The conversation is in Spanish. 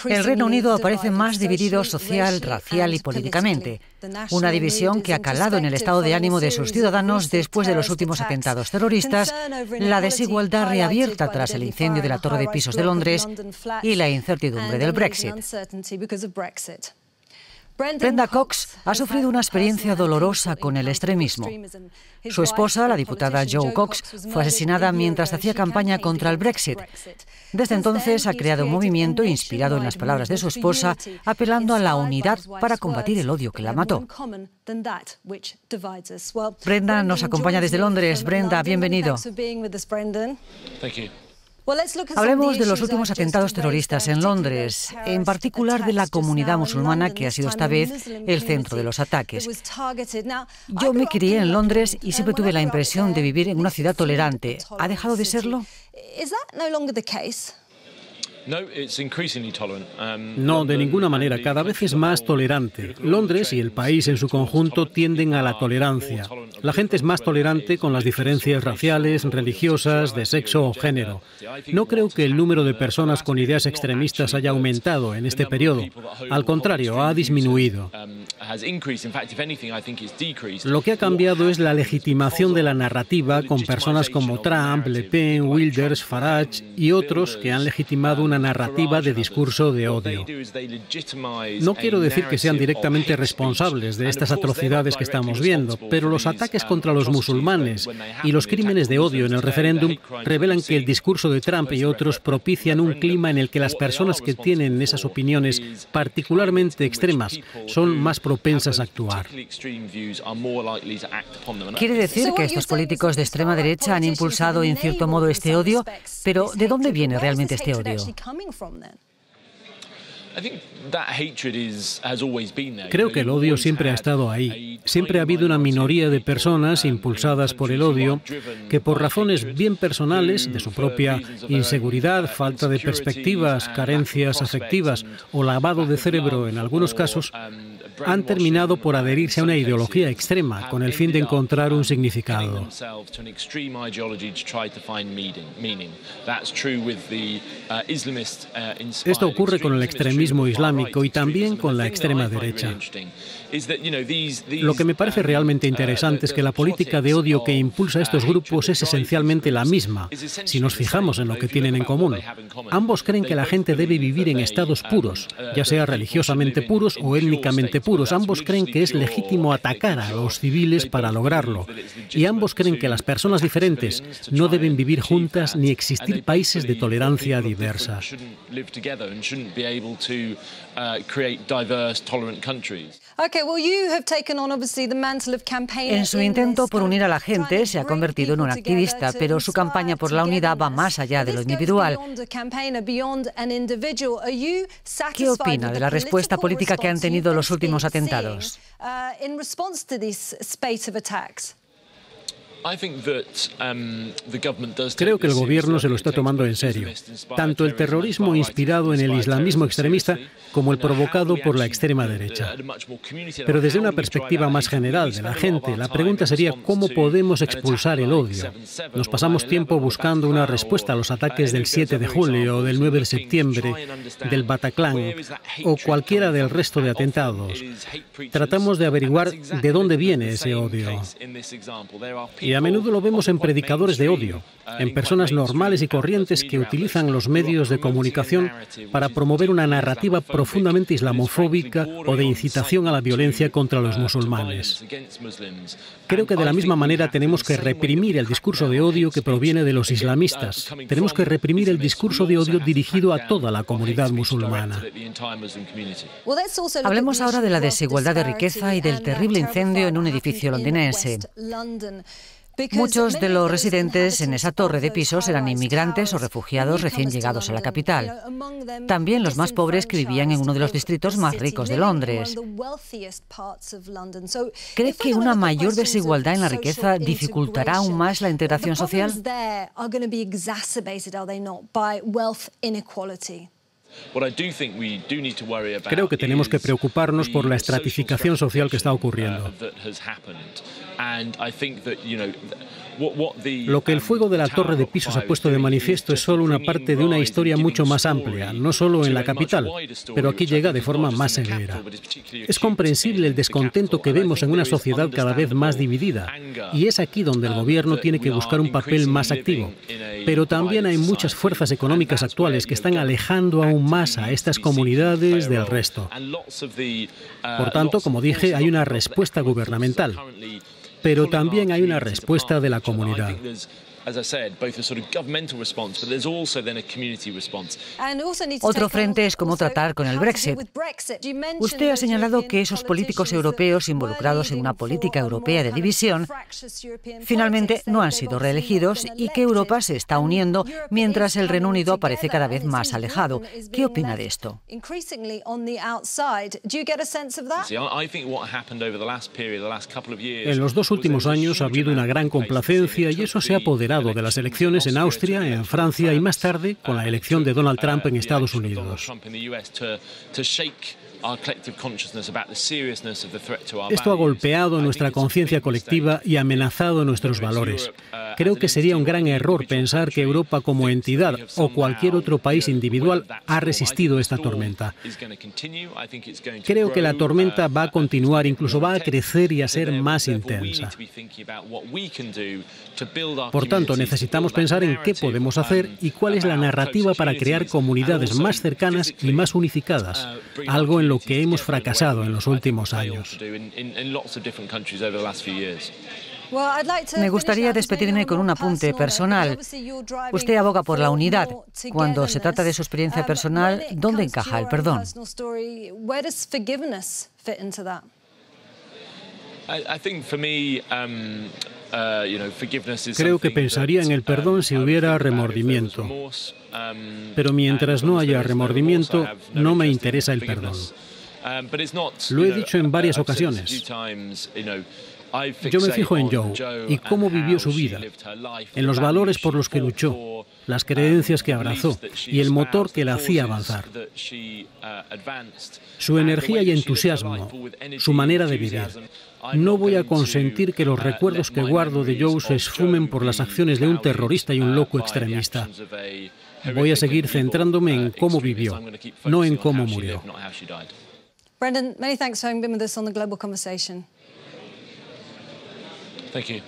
El Reino Unido aparece más dividido social, racial y políticamente. Una división que ha calado en el estado de ánimo de sus ciudadanos después de los últimos atentados terroristas, la desigualdad reabierta tras el incendio de la Torre de Pisos de Londres y la incertidumbre del Brexit. Brenda Cox ha sufrido una experiencia dolorosa con el extremismo. Su esposa, la diputada Jo Cox, fue asesinada mientras hacía campaña contra el Brexit. Desde entonces ha creado un movimiento inspirado en las palabras de su esposa, apelando a la unidad para combatir el odio que la mató. Brenda nos acompaña desde Londres. Brenda, bienvenido. Hablemos de los últimos atentados terroristas en Londres, en particular de la comunidad musulmana, que ha sido esta vez el centro de los ataques. Yo me crié en Londres y siempre tuve la impresión de vivir en una ciudad tolerante. ¿Ha dejado de serlo? No, de ninguna manera. Cada vez es más tolerante. Londres y el país en su conjunto tienden a la tolerancia. La gente es más tolerante con las diferencias raciales, religiosas, de sexo o género. No creo que el número de personas con ideas extremistas haya aumentado en este periodo. Al contrario, ha disminuido. Lo que ha cambiado es la legitimación de la narrativa con personas como Trump, Le Pen, Wilders, Farage y otros que han legitimado una narrativa de discurso de odio. No quiero decir que sean directamente responsables de estas atrocidades que estamos viendo, pero los ataques contra los musulmanes y los crímenes de odio en el referéndum revelan que el discurso de Trump y otros propician un clima en el que las personas que tienen esas opiniones particularmente extremas son más propensas a actuar. ¿Quiere decir que estos políticos de extrema derecha han impulsado en cierto modo este odio? Pero ¿de dónde viene realmente este odio? Creo que el odio siempre ha estado ahí. Siempre ha habido una minoría de personas impulsadas por el odio que por razones bien personales, de su propia inseguridad, falta de perspectivas, carencias afectivas o lavado de cerebro en algunos casos, han terminado por adherirse a una ideología extrema con el fin de encontrar un significado. Esto ocurre con el extremismo islámico y también con la extrema derecha. Lo que me parece realmente interesante es que la política de odio que impulsa a estos grupos es esencialmente la misma, si nos fijamos en lo que tienen en común. Ambos creen que la gente debe vivir en estados puros, ya sea religiosamente puros o étnicamente puros. Ambos creen que es legítimo atacar a los civiles para lograrlo. Y ambos creen que las personas diferentes no deben vivir juntas ni existir países de tolerancia diversa. En su intento por unir a la gente se ha convertido en un activista, pero su campaña por la unidad va más allá de lo individual. ¿Qué opina de la respuesta política que han tenido los últimos atentados? Creo que el gobierno se lo está tomando en serio. Tanto el terrorismo inspirado en el islamismo extremista como el provocado por la extrema derecha. Pero desde una perspectiva más general de la gente, la pregunta sería ¿cómo podemos expulsar el odio? Nos pasamos tiempo buscando una respuesta a los ataques del 7 de julio, del 9 de septiembre, del Bataclan o cualquiera del resto de atentados. Tratamos de averiguar de dónde viene ese odio. Y a menudo lo vemos en predicadores de odio, en personas normales y corrientes que utilizan los medios de comunicación para promover una narrativa profundamente islamofóbica o de incitación a la violencia contra los musulmanes. Creo que de la misma manera tenemos que reprimir el discurso de odio que proviene de los islamistas. Tenemos que reprimir el discurso de odio dirigido a toda la comunidad musulmana. Hablemos ahora de la desigualdad de riqueza y del terrible incendio en un edificio londinense. Muchos de los residentes en esa torre de pisos eran inmigrantes o refugiados recién llegados a la capital. También los más pobres que vivían en uno de los distritos más ricos de Londres. ¿Cree que una mayor desigualdad en la riqueza dificultará aún más la integración social? Creo que tenemos que preocuparnos por la estratificación social que está ocurriendo. Lo que el fuego de la Torre de Pisos ha puesto de manifiesto es solo una parte de una historia mucho más amplia, no solo en la capital, pero aquí llega de forma más severa. Es comprensible el descontento que vemos en una sociedad cada vez más dividida, y es aquí donde el gobierno tiene que buscar un papel más activo. Pero también hay muchas fuerzas económicas actuales que están alejando aún más a estas comunidades del resto. Por tanto, como dije, hay una respuesta gubernamental, pero también hay una respuesta de la comunidad. Otro frente es cómo tratar con el Brexit. Usted ha señalado que esos políticos europeos involucrados en una política europea de división finalmente no han sido reelegidos y que Europa se está uniendo mientras el Reino Unido aparece cada vez más alejado. ¿Qué opina de esto? En los 2 últimos años ha habido una gran complacencia y eso se ha apoderado de las elecciones en Austria, en Francia y más tarde con la elección de Donald Trump en Estados Unidos. Esto ha golpeado nuestra conciencia colectiva y amenazado nuestros valores. Creo que sería un gran error pensar que Europa como entidad o cualquier otro país individual ha resistido esta tormenta. Creo que la tormenta va a continuar, incluso va a crecer y a ser más intensa. Por tanto, necesitamos pensar en qué podemos hacer y cuál es la narrativa para crear comunidades más cercanas y más unificadas, algo en lo que hemos fracasado en los últimos años. Me gustaría despedirme con un apunte personal. Usted aboga por la unidad. Cuando se trata de su experiencia personal, ¿dónde encaja el perdón? Creo que pensaría en el perdón si hubiera remordimiento. Pero mientras no haya remordimiento, no me interesa el perdón. Lo he dicho en varias ocasiones. Yo me fijo en Joe y cómo vivió su vida, en los valores por los que luchó, las creencias que abrazó y el motor que la hacía avanzar. Su energía y entusiasmo, su manera de vivir. No voy a consentir que los recuerdos que guardo de Joe se esfumen por las acciones de un terrorista y un loco extremista. Voy a seguir centrándome en cómo vivió, no en cómo murió. Brendan, many thanks for having been with us on the Global Conversation. Thank you.